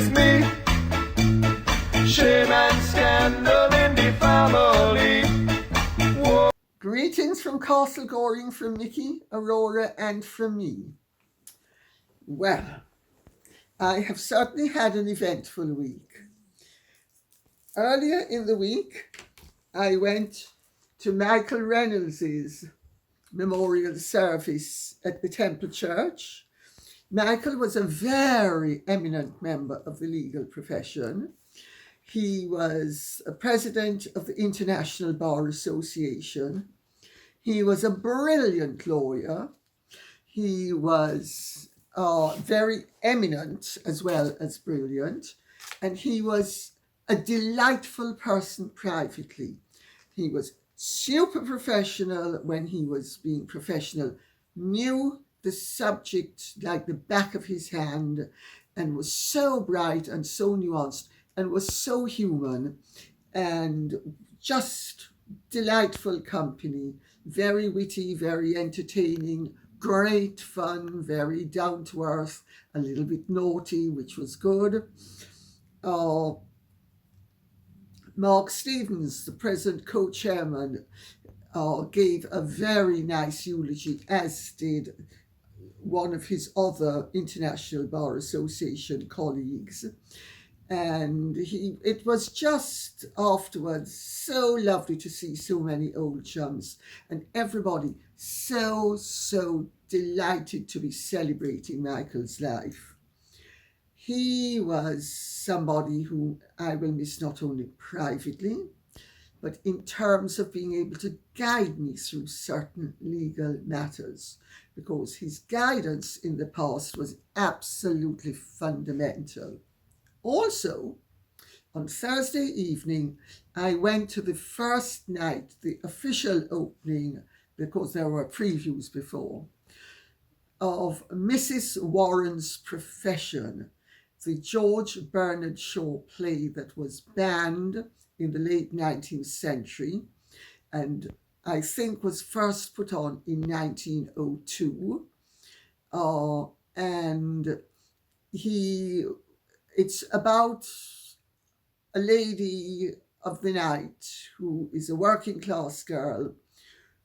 with me. Shame and scandal in the family. Whoa. Greetings from Castle Goring, from Nikki, Aurora, and from me. Well, I have certainly had an eventful week. Earlier in the week, I went to Michael Reynolds's memorial service at the Temple Church. Michael was a very eminent member of the legal profession. He was a president of the International Bar Association. He was a brilliant lawyer. He was very eminent as well as brilliant. And he was a delightful person privately. He was super professional when he was being professional, knew the subject like the back of his hand, and was so bright and so nuanced and was so human and just delightful company, very witty, very entertaining, great fun, very down to earth, a little bit naughty, which was good. Mark Stevens, the present co-chairman, gave a very nice eulogy, as did one of his other International Bar Association colleagues. And it was just afterwards so lovely to see so many old chums and everybody so delighted to be celebrating Michael's life. He was somebody who I will miss not only privately, but in terms of being able to guide me through certain legal matters, because his guidance in the past was absolutely fundamental. Also, on Thursday evening, I went to the first night, the official opening, because there were previews before, of Mrs. Warren's Profession, the George Bernard Shaw play that was banned in the late 19th century and I think was first put on in 1902. It's about a lady of the night who is a working class girl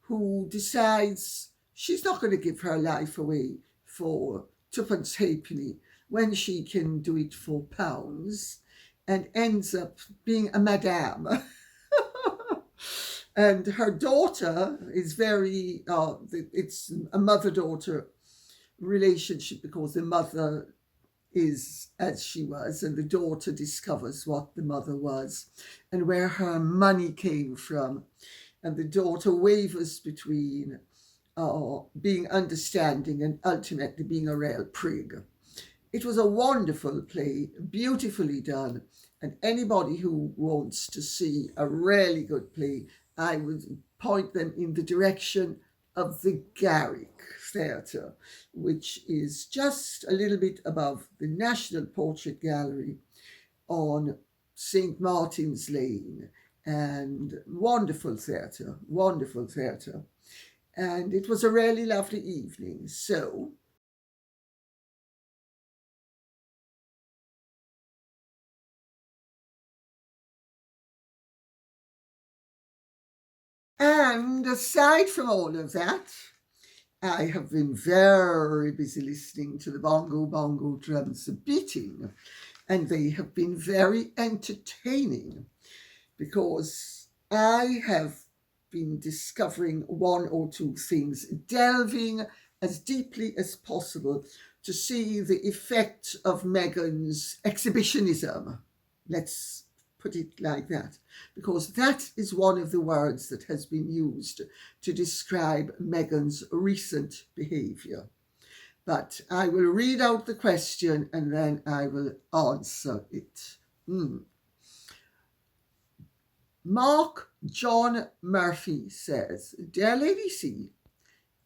who decides she's not going to give her life away for twopence halfpenny when she can do it for £, and ends up being a madame. And her daughter is very, it's a mother-daughter relationship, because the mother is as she was, and the daughter discovers what the mother was and where her money came from. And the daughter wavers between being understanding and ultimately being a real prig. It was a wonderful play, beautifully done, and anybody who wants to see a really good play, I would point them in the direction of the Garrick Theatre, which is just a little bit above the National Portrait Gallery on St. Martin's Lane. And wonderful theatre. And it was a really lovely evening. So and aside from all of that, I have been very busy listening to the bongo drums beating, and they have been very entertaining, because I have been discovering one or two things, delving as deeply as possible to see the effect of Meghan's exhibitionism. Let's put it like that, because that is one of the words that has been used to describe Meghan's recent behaviour. But I will read out the question and then I will answer it. Mark John Murphy says, Dear Lady C,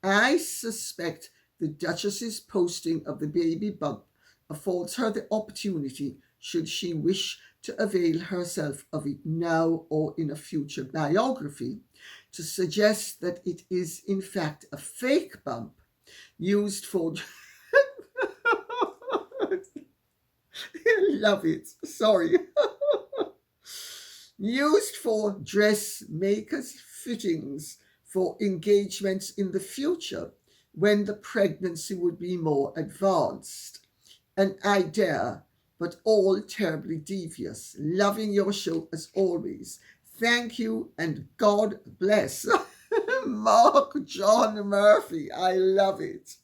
I suspect the Duchess's posting of the baby bump affords her the opportunity, should she wish to avail herself of it now or in a future biography, to suggest that it is in fact a fake bump used for love it. Sorry. Used for dressmakers' fittings for engagements in the future when the pregnancy would be more advanced. An idea, but all terribly devious. Loving your show as always. Thank you and God bless. Mark John Murphy. I love it.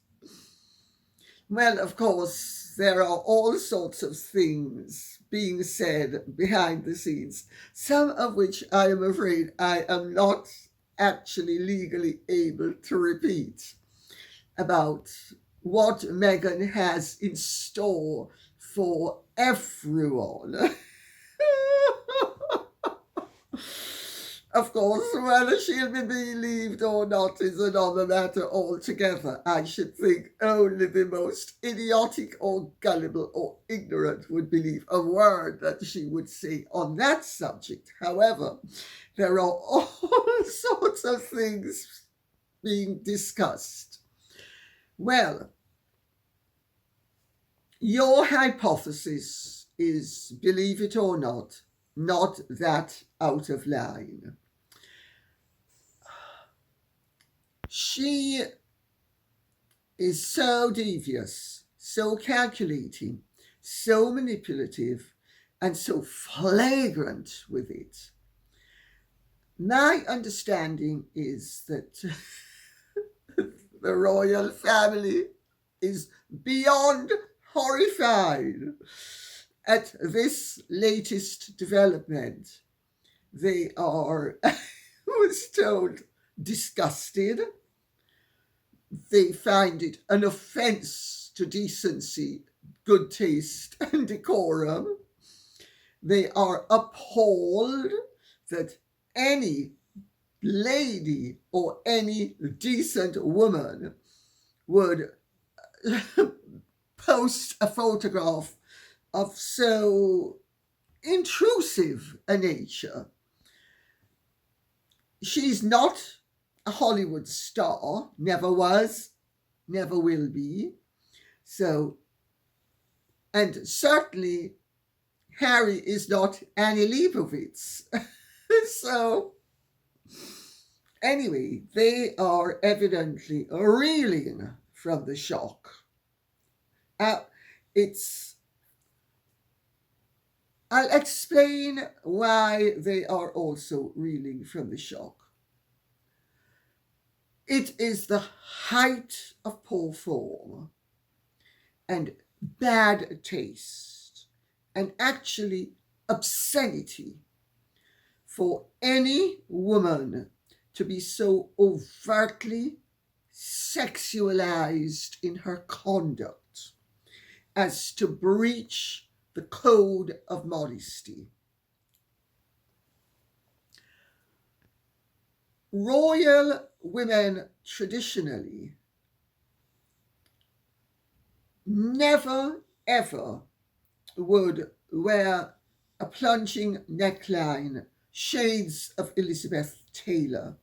Well, of course, there are all sorts of things being said behind the scenes, some of which I am afraid I am not actually legally able to repeat, about what Meghan has in store for everyone. Of course, whether she'll be believed or not is another matter altogether. I should think only the most idiotic or gullible or ignorant would believe a word that she would say on that subject. However, there are all sorts of things being discussed. Well, your hypothesis is, believe it or not that out of line. She is so devious, so calculating, so manipulative, and so flagrant with it. My understanding is that the royal family is beyond horrified at this latest development. They are, I was told, disgusted. They find it an offence to decency, good taste, and decorum. They are appalled that any lady or any decent woman would post a photograph of so intrusive a nature. She's not a Hollywood star, never was, never will be. So, and certainly Harry is not Annie Leibovitz. So, anyway, they are evidently reeling from the shock. I'll explain why they are also reeling from the shock. It is the height of poor form and bad taste and actually obscenity for any woman to be so overtly sexualized in her conduct as to breach the code of modesty. Royal women traditionally never ever would wear a plunging neckline, shades of Elizabeth Taylor,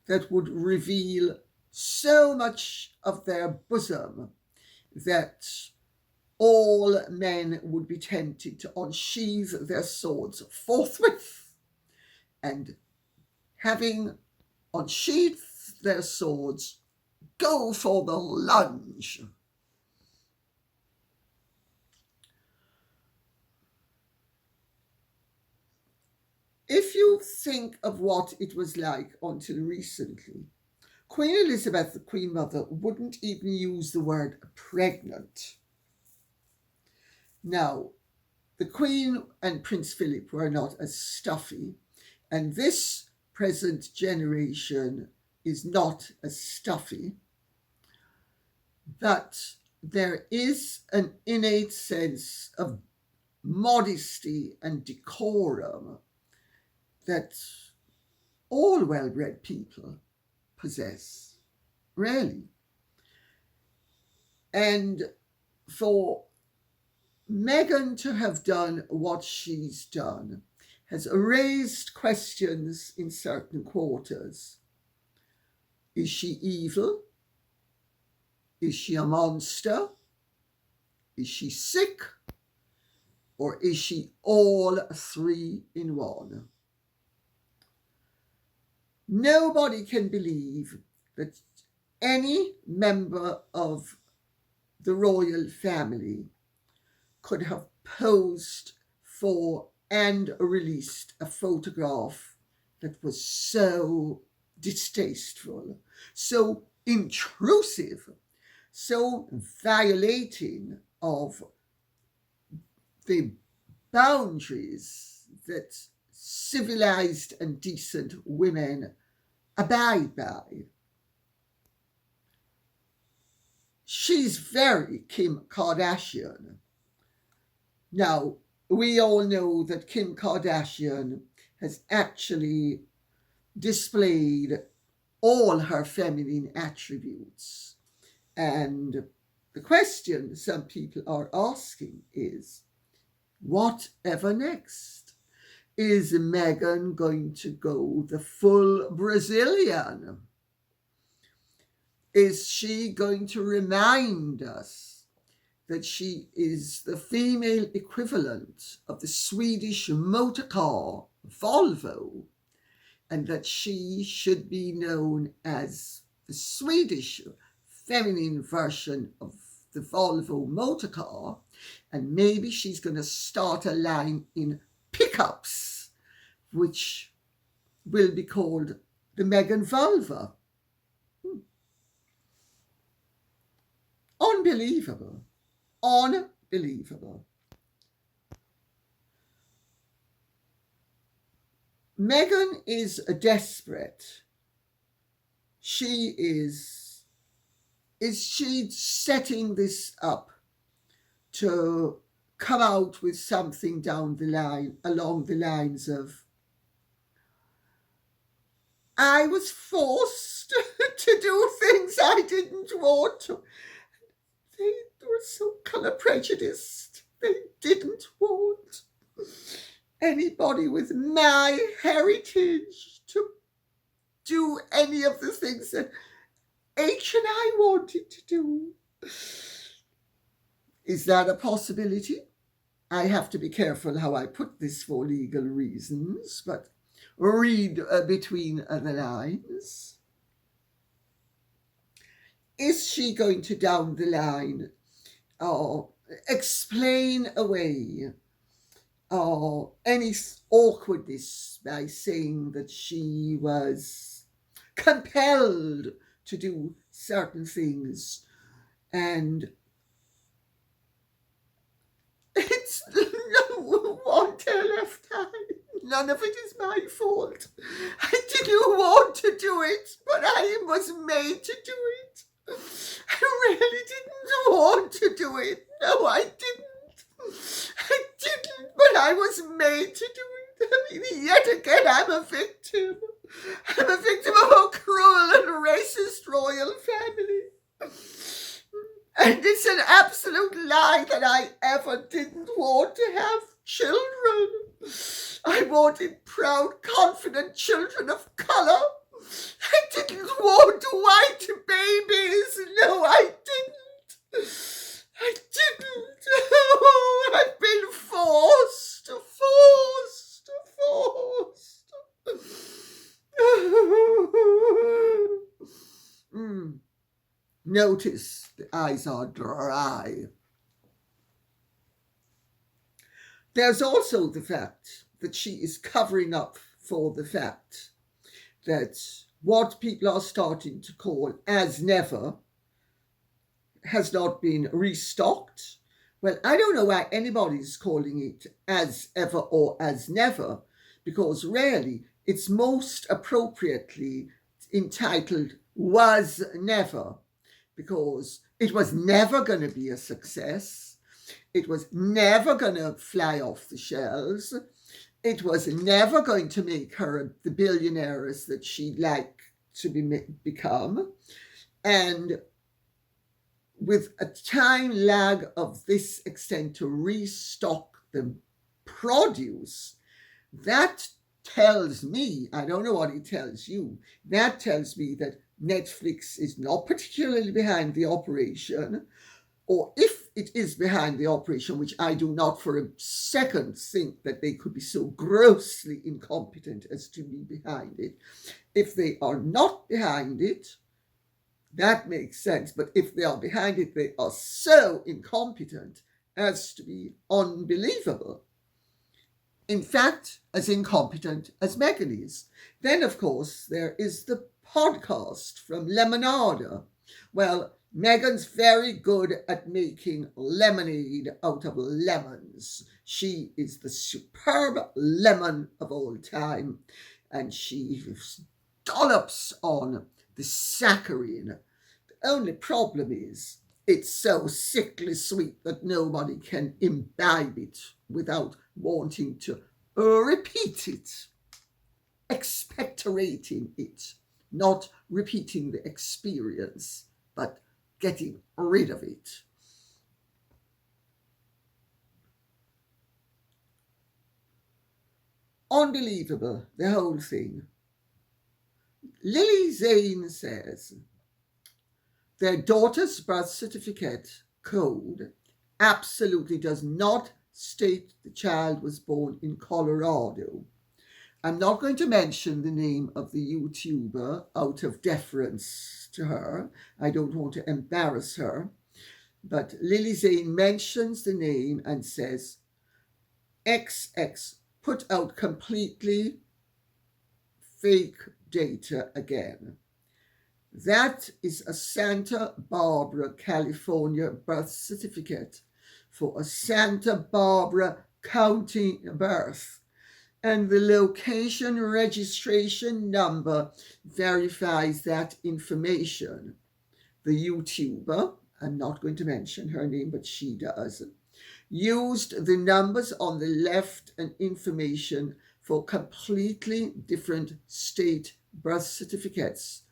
that would reveal so much of their bosom that all men would be tempted to unsheathe their swords forthwith, and having unsheathed their swords, go for the lunge. If you think of what it was like until recently, Queen Elizabeth, the Queen Mother, wouldn't even use the word pregnant. Now, the Queen and Prince Philip were not as stuffy, and this present generation is not as stuffy, but there is an innate sense of modesty and decorum that all well-bred people possess, really. And for Meghan to have done what she's done has raised questions in certain quarters. Is she evil? Is she a monster? Is she sick? or is she all three in one? Nobody can believe that any member of the royal family could have posed for and released a photograph that was so distasteful, so intrusive, so violating of the boundaries that civilized and decent women abide by. She's very Kim Kardashian. Now, we all know that Kim Kardashian has actually displayed all her feminine attributes. And the question some people are asking is, whatever next? Is Meghan going to go the full Brazilian? Is she going to remind us that she is the female equivalent of the Swedish motor car Volvo, and that she should be known as the Swedish feminine version of the Volvo motor car, and maybe she's going to start a line in pickups, which will be called the Meghan Vulva. Unbelievable. Unbelievable. Meghan is desperate. Is she setting this up to come out with something down the line, along the lines of, I was forced to do things I didn't want to. They were so colour prejudiced. They didn't want anybody with my heritage to do any of the things that H and I wanted to do. Is that a possibility? I have to be careful how I put this for legal reasons, but read between the lines. Is she going to, down the line, explain away any awkwardness by saying that she was compelled to do certain things, and it's no one left eye. None of it is my fault. I didn't want to do it, but I was made to do it. I really didn't want to do it. No, I didn't. I didn't, but I was made to do it. I mean, yet again, I'm a victim. I'm a victim of a cruel and racist royal family. And it's an absolute lie that I ever didn't want to have children. I wanted proud, confident children of colour. I didn't want white babies. No, I didn't. I didn't. Oh, I've been forced. Notice the eyes are dry. There's also the fact that she is covering up for the fact that what people are starting to call as never has not been restocked. Well, I don't know why anybody's calling it as ever or as never, because really it's most appropriately entitled was never, because it was never going to be a success. It was never going to fly off the shelves. It was never going to make her the billionaires that she'd like to become. And with a time lag of this extent to restock the produce, that tells me, I don't know what it tells you, that tells me that Netflix is not particularly behind the operation. or if it is behind the operation, which I do not for a second think that they could be so grossly incompetent as to be behind it. If they are not behind it, that makes sense. But if they are behind it, they are so incompetent as to be unbelievable. In fact, as incompetent as Meghan is. Then, of course, there is the podcast from Lemonada. Well, Meghan's very good at making lemonade out of lemons. She is the superb lemon of all time, and she dollops on the saccharine. The only problem is it's so sickly sweet that nobody can imbibe it without wanting to repeat it, expectorating it, not repeating the experience, but getting rid of it. Unbelievable, the whole thing. Lili Zane says their daughter's birth certificate code absolutely does not state the child was born in Colorado. I'm not going to mention the name of the YouTuber out of deference to her. I don't want to embarrass her. But Lili Zane mentions the name and says, XX put out completely fake data again. That is a Santa Barbara, California birth certificate for a Santa Barbara County birth. And the location registration number verifies that information. The YouTuber, I'm not going to mention her name, but she does, used the numbers on the left and information for completely different state birth certificates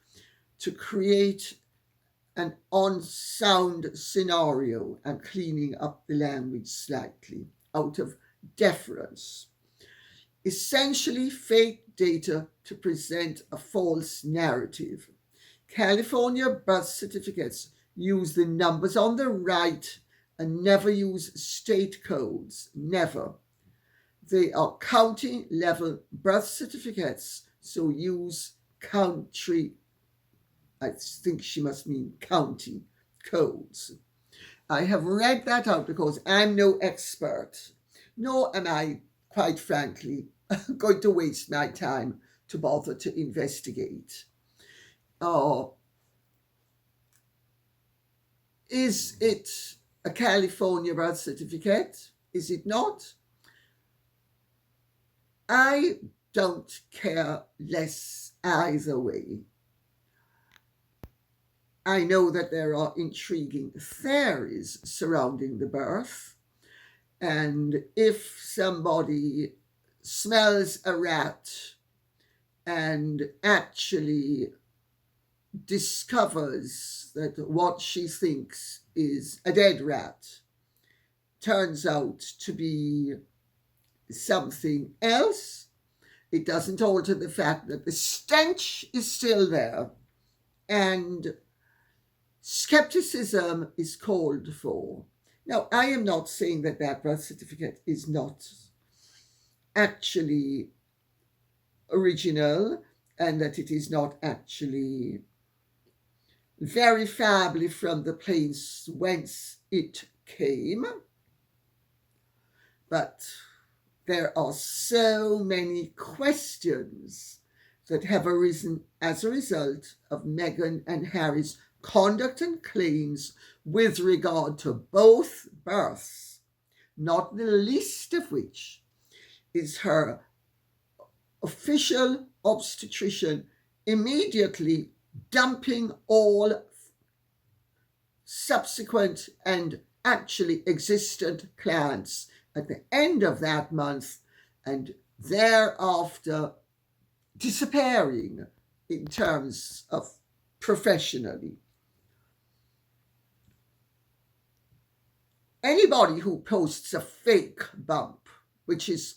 to create an unsound scenario and cleaning up the language slightly out of deference. Essentially fake data to present a false narrative. California birth certificates use the numbers on the right and never use state codes, never. They are county level birth certificates, so use country, I think she must mean county codes. I have read that out because I'm no expert, nor am I, quite frankly, going to waste my time to bother to investigate. Is it a California birth certificate? Is it not? I don't care less either way. I know that there are intriguing theories surrounding the birth, and if somebody smells a rat and actually discovers that what she thinks is a dead rat turns out to be something else, it doesn't alter the fact that the stench is still there and skepticism is called for. Now, I am not saying that that birth certificate is not actually original and that it is not actually verifiably from the place whence it came. But there are so many questions that have arisen as a result of Meghan and Harry's conduct and claims with regard to both births, not the least of which is her official obstetrician immediately dumping all subsequent and actually existent clients at the end of that month and thereafter disappearing in terms of professionally. Anybody who posts a fake bump, which is,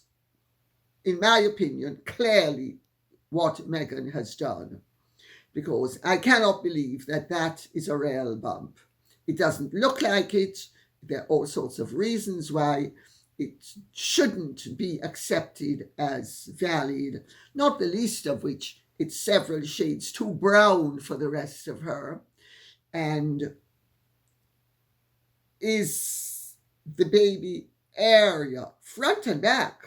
in my opinion, clearly what Meghan has done, because I cannot believe that that is a real bump. It doesn't look like it. There are all sorts of reasons why it shouldn't be accepted as valid, not the least of which it's several shades too brown for the rest of her. And is the baby area, front and back,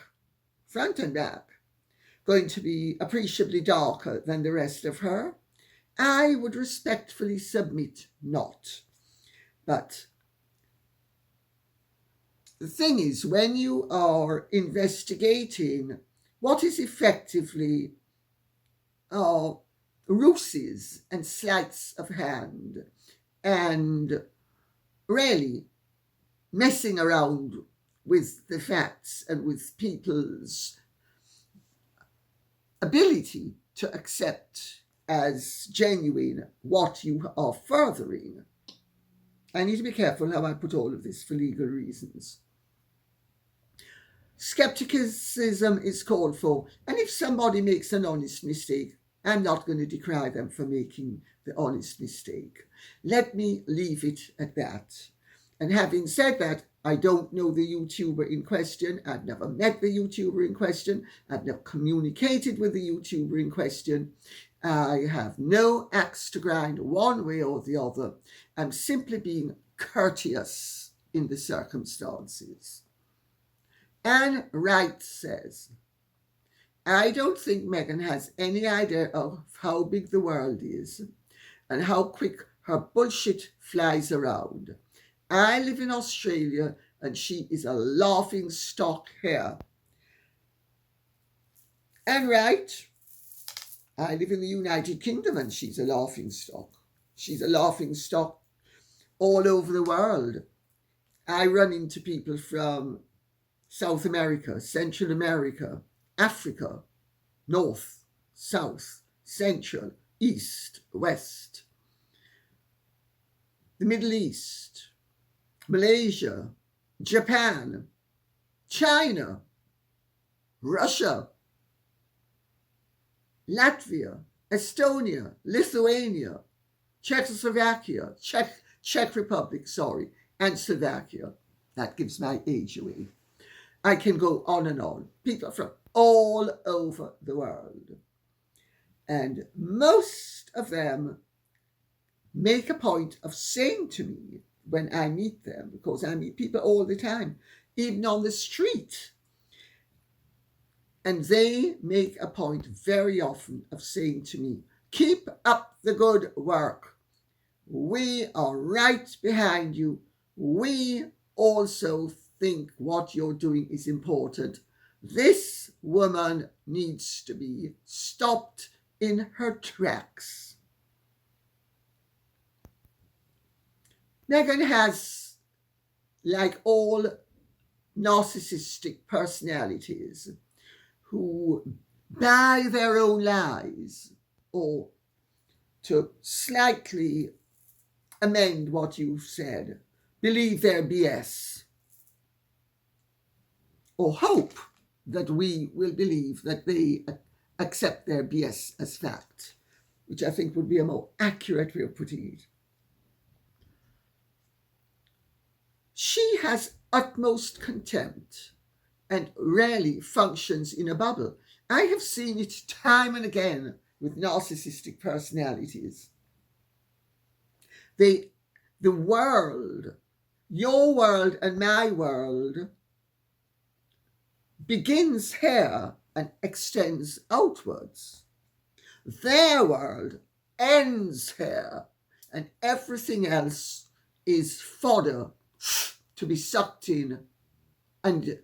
going to be appreciably darker than the rest of her? I would respectfully submit not. But the thing is, when you are investigating what is effectively ruses and sleights of hand and really messing around with the facts and with people's ability to accept as genuine what you are furthering. I need to be careful how I put all of this for legal reasons. Skepticism is called for, and if somebody makes an honest mistake, I'm not going to decry them for making the honest mistake. Let me leave it at that. And having said that, I don't know the YouTuber in question. I've never met the YouTuber in question. I've never communicated with the YouTuber in question. I have no axe to grind one way or the other. I'm simply being courteous in the circumstances. Anne Wright says, I don't think Meghan has any idea of how big the world is and how quick her bullshit flies around. I live in Australia and she is a laughing stock here. And right, I live in the United Kingdom and she's a laughing stock. She's a laughing stock all over the world. I run into people from South America, Central America, Africa, North, South, Central, East, West, the Middle East, Malaysia, Japan, China, Russia, Latvia, Estonia, Lithuania, Czechoslovakia, Czech Republic, and Slovakia. That gives my age away. I can go on and on. People from all over the world. And most of them make a point of saying to me when I meet them, because I meet people all the time, even on the street, and they make a point very often of saying to me, keep up the good work. We are right behind you. We also think what you're doing is important. This woman needs to be stopped in her tracks. Meghan has, like all narcissistic personalities who buy their own lies, or to slightly amend what you've said, believe their BS, or hope that we will believe that they accept their BS as fact, which I think would be a more accurate way of putting it. She has utmost contempt and rarely functions in a bubble. I have seen it time and again with narcissistic personalities. The world, your world and my world, begins here and extends outwards. Their world ends here, and everything else is fodder to be sucked in and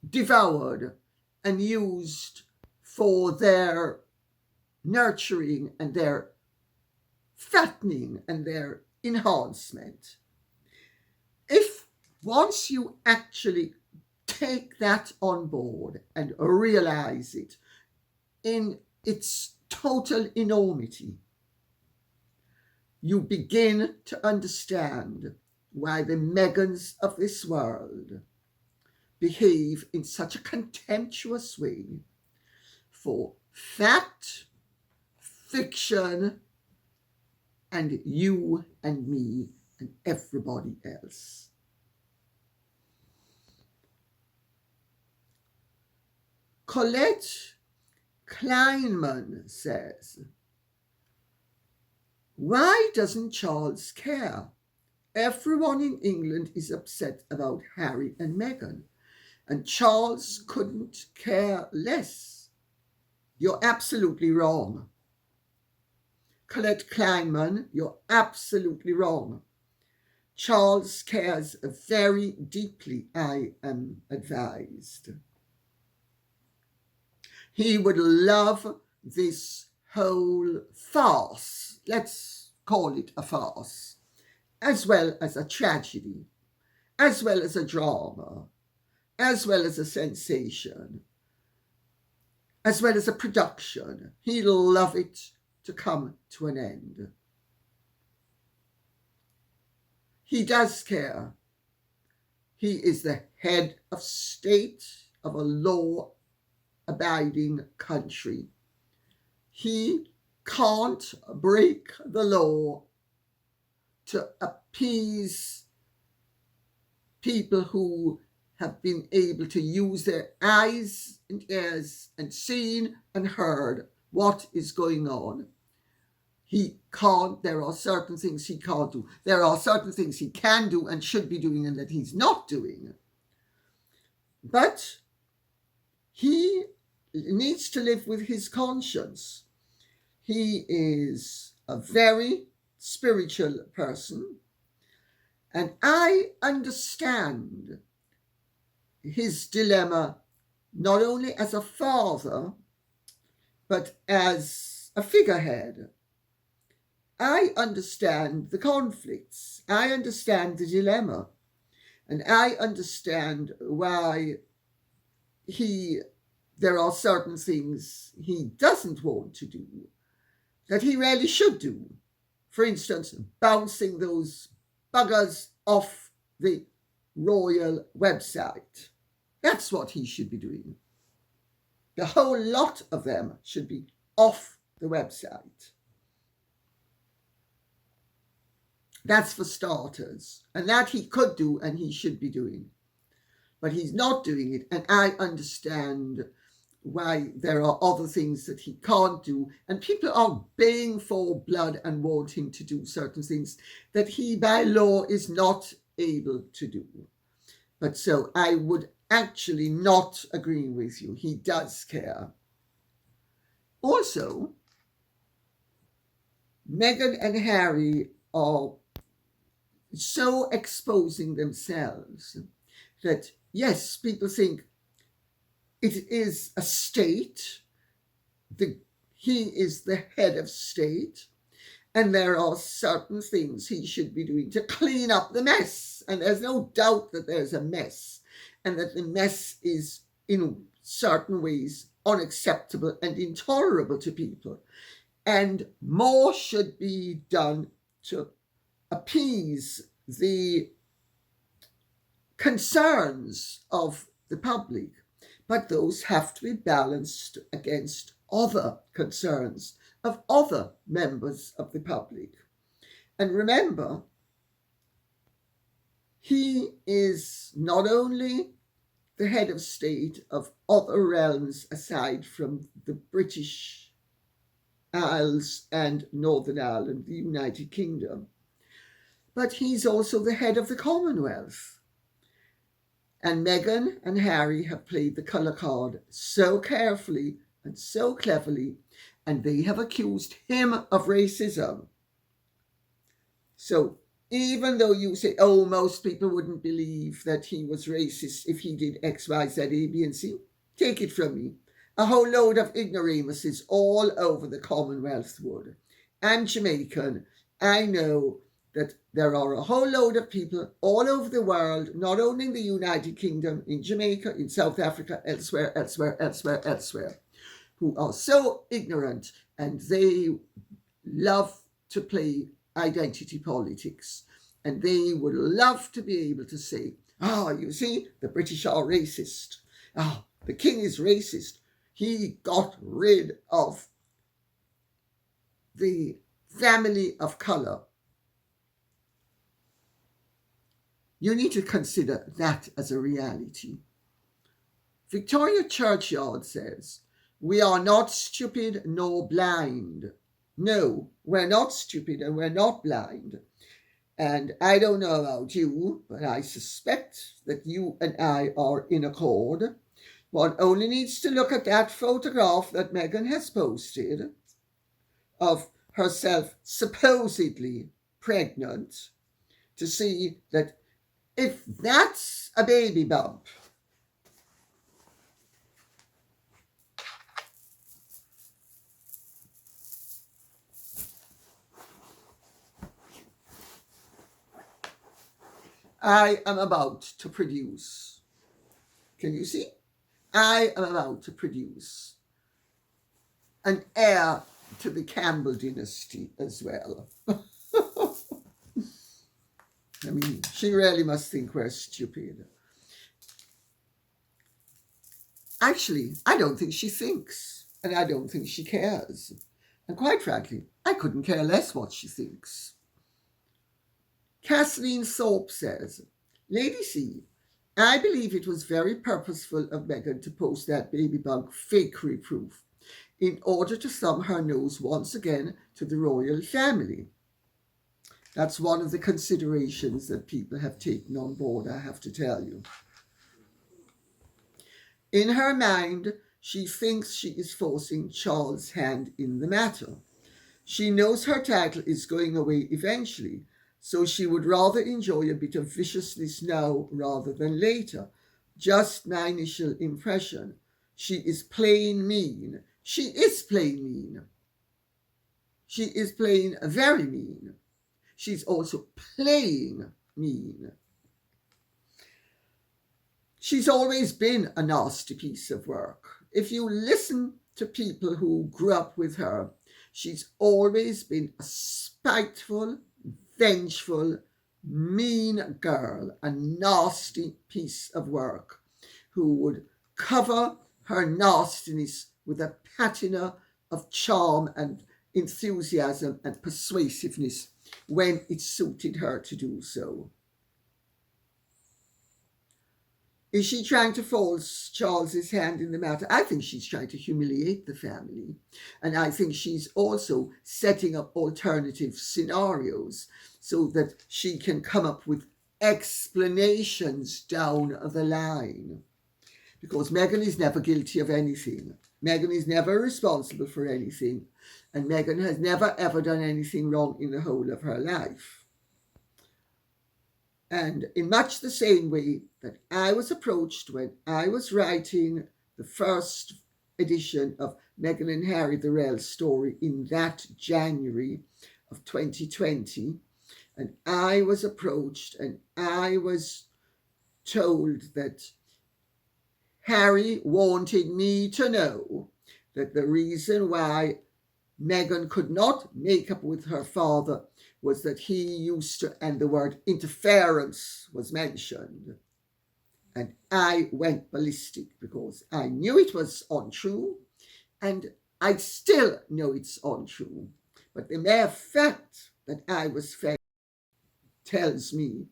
devoured and used for their nurturing and their fattening and their enhancement. If once you actually take that on board and realize it in its total enormity, you begin to understand why the Meghans of this world behave in such a contemptuous way for fact, fiction, and you and me and everybody else. Colette Kleinman says, why doesn't Charles care? Everyone in England is upset about Harry and Meghan, and Charles couldn't care less. You're absolutely wrong. Colette Kleinman, you're absolutely wrong. Charles cares very deeply, I am advised. He would love this whole farce, let's call it a farce, as well as a tragedy, as well as a drama, as well as a sensation, as well as a production. He'll love it to come to an end. He does care. He is the head of state of a law-abiding country. He can't break the law to appease people who have been able to use their eyes and ears and seen and heard what is going on. He can't, there are certain things he can't do. There are certain things he can do and should be doing and that he's not doing. But he needs to live with his conscience. He is a very spiritual person, and I understand his dilemma not only as a father, but as a figurehead. I understand the conflicts. I understand the dilemma. And I understand why there are certain things he doesn't want to do that he really should do. For instance, bouncing those buggers off the royal website. That's what he should be doing. The whole lot of them should be off the website. That's for starters. And that he could do and he should be doing. But he's not doing it. And I understand why there are other things that he can't do. And people are baying for blood and want him to do certain things that he by law is not able to do. But so I would actually not agree with you. He does care. Also, Meghan and Harry are so exposing themselves that, yes, people think it is a state. He is the head of state, and there are certain things he should be doing to clean up the mess. And there's no doubt that there's a mess, and that the mess is in certain ways unacceptable and intolerable to people. And more should be done to appease the concerns of the public, but those have to be balanced against other concerns of other members of the public. And remember, he is not only the head of state of other realms aside from the British Isles and Northern Ireland, the United Kingdom, but he's also the head of the Commonwealth. And Meghan and Harry have played the colour card so carefully and so cleverly, and they have accused him of racism. So even though you say, oh, most people wouldn't believe that he was racist if he did X, Y, Z, A, B, and C, take it from me. A whole load of ignoramuses all over the Commonwealth would. I'm Jamaican. I know that there are a whole load of people all over the world, not only in the United Kingdom, in Jamaica, in South Africa, elsewhere, who are so ignorant, and they love to play identity politics. And they would love to be able to say, you see, the British are racist. The king is racist. He got rid of the family of colour. You need to consider that as a reality. Victoria Churchyard says, "We are not stupid nor blind." No, we're not stupid and we're not blind. And I don't know about you, but I suspect that you and I are in accord. One only needs to look at that photograph that Meghan has posted of herself supposedly pregnant to see that if that's a baby bump, I am about to produce. Can you see? I am about to produce an heir to the Campbell dynasty as well. I mean, she really must think we're stupid. Actually, I don't think she thinks, and I don't think she cares. And quite frankly, I couldn't care less what she thinks. Kathleen Thorpe says, "Lady C, I believe it was very purposeful of Meghan to post that baby bump fakery proof in order to thumb her nose once again to the royal family." That's one of the considerations that people have taken on board, I have to tell you. In her mind, she thinks she is forcing Charles' hand in the matter. She knows her title is going away eventually, so she would rather enjoy a bit of viciousness now rather than later. Just my initial impression. She is plain mean. She is plain mean. She is plain very mean. She's also playing mean. She's always been a nasty piece of work. If you listen to people who grew up with her, she's always been a spiteful, vengeful, mean girl, a nasty piece of work who would cover her nastiness with a patina of charm and enthusiasm and persuasiveness when it suited her to do so. Is she trying to force Charles's hand in the matter? I think she's trying to humiliate the family. And I think she's also setting up alternative scenarios so that she can come up with explanations down the line. Because Meghan is never guilty of anything. Meghan is never responsible for anything. And Meghan has never ever done anything wrong in the whole of her life. And in much the same way that I was approached when I was writing the first edition of Meghan and Harry, the real story, in that January of 2020, and I was approached and I was told that Harry wanted me to know that the reason why Meghan could not make up with her father was that he used to, and the word interference was mentioned. And I went ballistic because I knew it was untrue, and I still know it's untrue. But the mere fact that I was fed tells me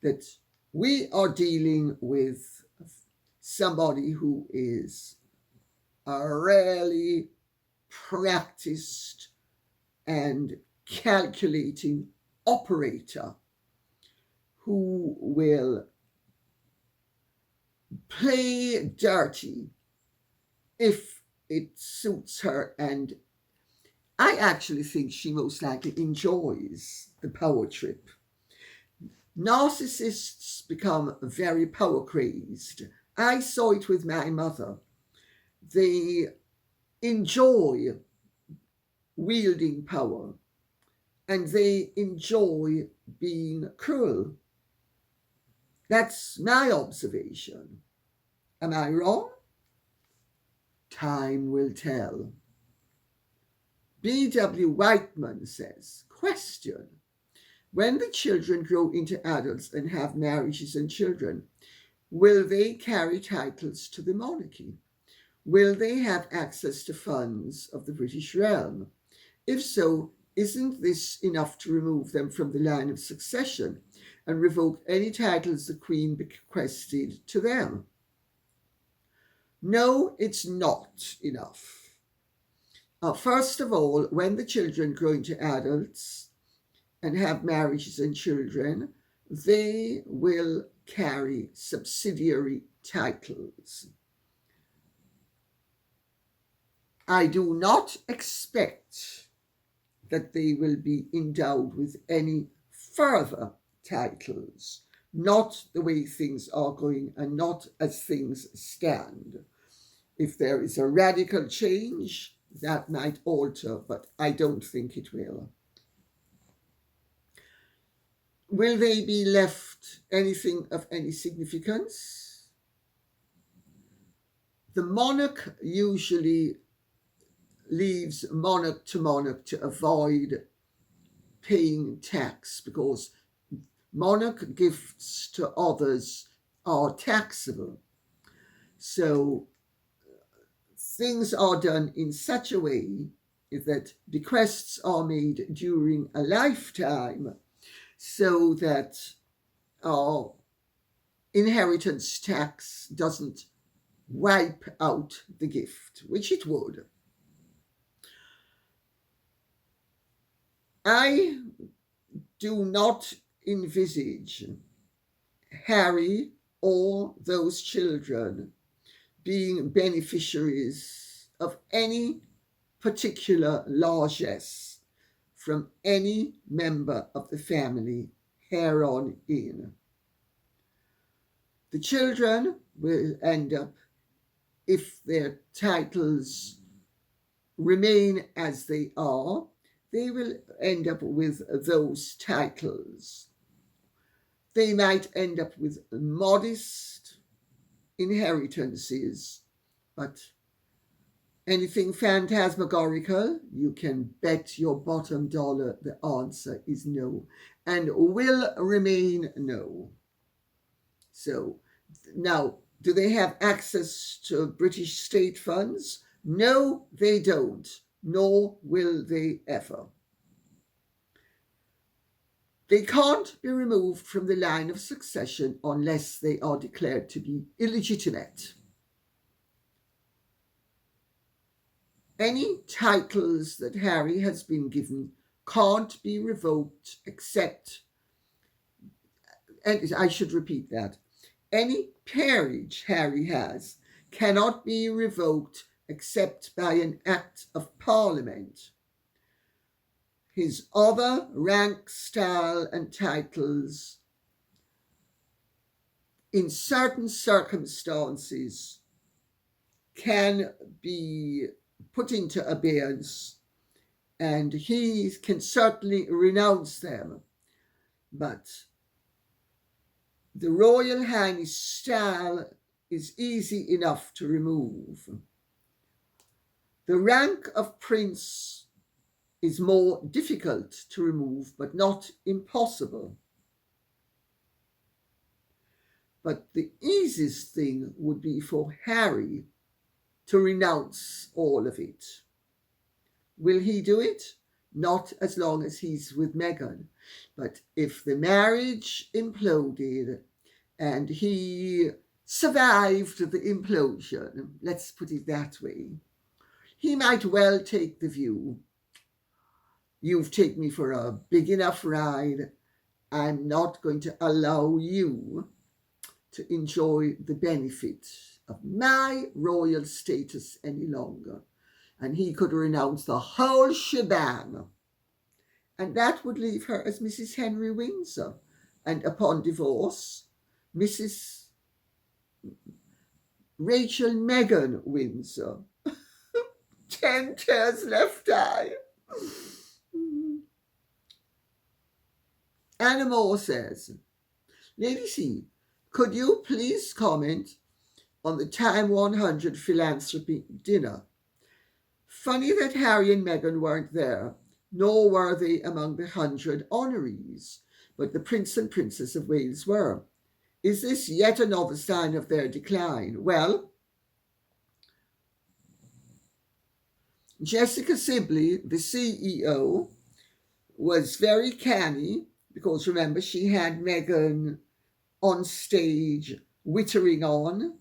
that we are dealing with somebody who is a really practiced and calculating operator who will play dirty if it suits her. And I actually think she most likely enjoys the power trip. Narcissists become very power crazed. I saw it with my mother. They enjoy wielding power and they enjoy being cruel. That's my observation. Am I wrong? Time will tell. B.W. Whiteman says, question: when the children grow into adults and have marriages and children, will they carry titles to the monarchy? Will they have access to funds of the British realm? If so, isn't this enough to remove them from the line of succession? and revoke any titles the Queen bequested to them. No, it's not enough. First of all, when the children grow into adults and have marriages and children, they will carry subsidiary titles. I do not expect that they will be endowed with any further titles, not the way things are going and not as things stand. If there is a radical change, that might alter, but I don't think it will. Will they be left anything of any significance? The monarch usually leaves monarch to avoid paying tax, because monarch gifts to others are taxable. So things are done in such a way that bequests are made during a lifetime so that our inheritance tax doesn't wipe out the gift, which it would. I do not envisage Harry or those children being beneficiaries of any particular largesse from any member of the family here on in. The children will end up, if their titles remain as they are, they will end up with those titles. They might end up with modest inheritances, but anything phantasmagorical, you can bet your bottom dollar the answer is no, and will remain no. So now, do they have access to British state funds? No, they don't, nor will they ever. They can't be removed from the line of succession unless they are declared to be illegitimate. Any titles that Harry has been given can't be revoked except, and I should repeat that, any peerage Harry has cannot be revoked except by an act of Parliament. His other rank, style, and titles, in certain circumstances, can be put into abeyance, and he can certainly renounce them. But the Royal Highness style is easy enough to remove. The rank of Prince is more difficult to remove, but not impossible. But the easiest thing would be for Harry to renounce all of it. Will he do it? Not as long as he's with Meghan. But if the marriage imploded and he survived the implosion, let's put it that way, he might well take the view, you've taken me for a big enough ride, I'm not going to allow you to enjoy the benefit of my royal status any longer. And he could renounce the whole shebang. And that would leave her as Mrs. Henry Windsor, and upon divorce, Mrs. Rachel Meghan Windsor. 10 tears left eye. Anna Moore says, Lady C, could you please comment on the Time100 Philanthropy Dinner? Funny that Harry and Meghan weren't there, nor were they among the 100 honorees, but the Prince and Princess of Wales were. Is this yet another sign of their decline? Well, Jessica Sibley, the CEO, was very canny because remember, she had Meghan on stage wittering on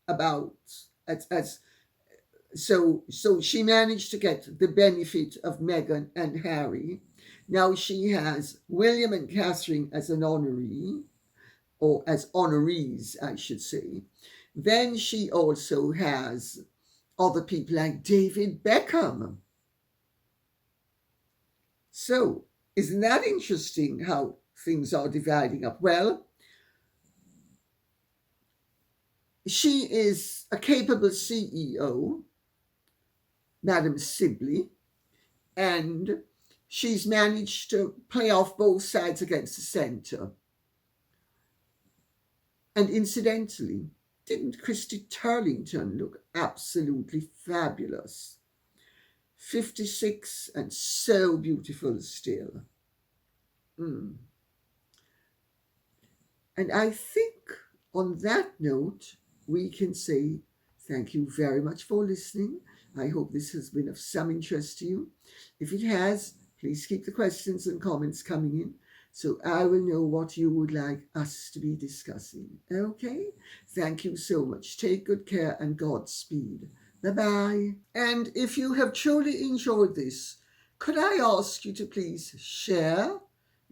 about as so she managed to get the benefit of Meghan and Harry. Now she has William and Catherine as an honoree, or as honorees, I should say. Then she also has other people like David Beckham. So, isn't that interesting how things are dividing up? Well, she is a capable CEO, Madam Sibley, and she's managed to play off both sides against the centre. And incidentally, didn't Christy Turlington look absolutely fabulous? 56 and so beautiful still. And I think on that note, we can say thank you very much for listening. I hope this has been of some interest to you. If it has, please keep the questions and comments coming in so I will know what you would like us to be discussing. Okay? Thank you so much. Take good care and Godspeed. Bye-bye. And if you have truly enjoyed this, could I ask you to please share,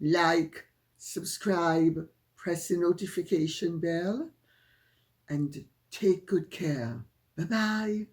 like, subscribe, press the notification bell, and take good care. Bye-bye.